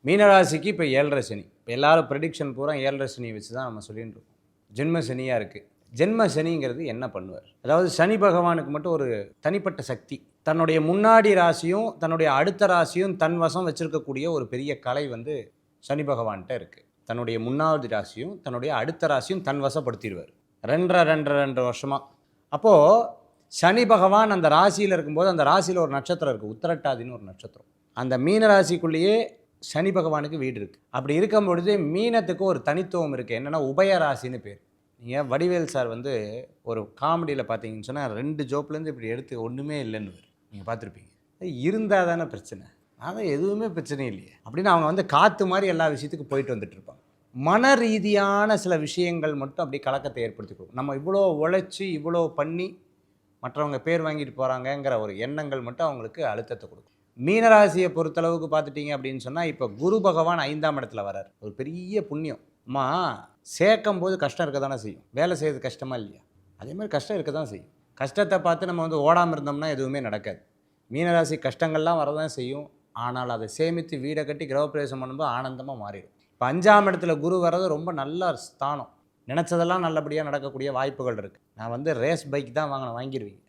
மீனராசிக்கு இப்போ 7.5 சனி. இப்போ எல்லாரும் ப்ரெடிக்ஷன் பூரா 7.5 சனியை வச்சு தான் நம்ம சொல்லிட்டு இருக்கோம். ஜென்ம சனியாக இருக்குது. ஜென்ம சனிங்கிறது என்ன பண்ணுவார்? அதாவது சனி பகவானுக்கு மட்டும் ஒரு தனிப்பட்ட சக்தி. தன்னுடைய முன்னாடி ராசியும் தன்னுடைய அடுத்த ராசியும் தன் வசம் வச்சிருக்கக்கூடிய ஒரு பெரிய கலை வந்து சனி பகவான்கிட்ட இருக்குது. தன்னுடைய முன்னாவது ராசியும் தன்னுடைய அடுத்த ராசியும் தன் வசப்படுத்திடுவார் 2.5 வருஷமாக. அப்போது சனி பகவான் அந்த ராசியில் இருக்கும்போது அந்த ராசியில் ஒரு நட்சத்திரம் இருக்குது, உத்திரட்டாதின்னு ஒரு நட்சத்திரம். அந்த மீன ராசிக்குள்ளேயே சனி பகவானுக்கு வீடு இருக்குது. அப்படி இருக்கும் பொழுது மீனத்துக்கு ஒரு தனித்துவம் இருக்குது. என்னென்னா உபயராசின்னு பேர். நீங்கள் வடிவேல் சார் வந்து ஒரு காமெடியில் பார்த்தீங்கன்னு சொன்னால் 2 ஜோப்லேருந்து இப்படி எடுத்து ஒன்றுமே இல்லைன்னு நீங்கள் பார்த்துருப்பீங்க. இருந்தால் தானே பிரச்சனை, அதான் எதுவுமே பிரச்சனை இல்லையே அப்படின்னு அவங்க வந்து காற்று மாதிரி எல்லா விஷயத்துக்கும் போயிட்டு வந்துட்டு இருப்பாங்க. மன ரீதியான சில விஷயங்கள் மட்டும் அப்படி கலக்கத்தை ஏற்படுத்திக்கும். நம்ம இவ்வளோ உழைச்சி இவ்வளோ பண்ணி மற்றவங்க பேர் வாங்கிட்டு போகிறாங்கங்கிற ஒரு எண்ணங்கள் மட்டும் அவங்களுக்கு அழுத்தத்தை கொடுக்கும். மீனராசியை பொறுத்தளவுக்கு பார்த்துட்டிங்க அப்படின்னு சொன்னால் இப்போ குரு பகவான் 5ஆம் இடத்துல வரார். ஒரு பெரிய புண்ணியம். அம்மா சேர்க்கும் போது கஷ்டம் இருக்க தானே செய்யும். வேலை செய்கிறது கஷ்டமாக இல்லையா? அதே மாதிரி கஷ்டம் இருக்க தான் செய்யும். கஷ்டத்தை பார்த்து நம்ம வந்து ஓடாமல் இருந்தோம்னா எதுவுமே நடக்காது. மீனராசி கஷ்டங்கள்லாம் வரதான் செய்யும். ஆனால் அதை சேமித்து வீடை கட்டி கிரகப்பிரவேசம் பண்ணும்போது ஆனந்தமாக மாறிடும். இப்போ 5ஆம் இடத்துல குரு வர்றது ரொம்ப நல்ல ஸ்தானம். நினச்சதெல்லாம் நல்லபடியாக நடக்கக்கூடிய வாய்ப்புகள் இருக்குது. நான் வந்து ரேஸ் பைக் தான் வாங்கிடுவீங்க.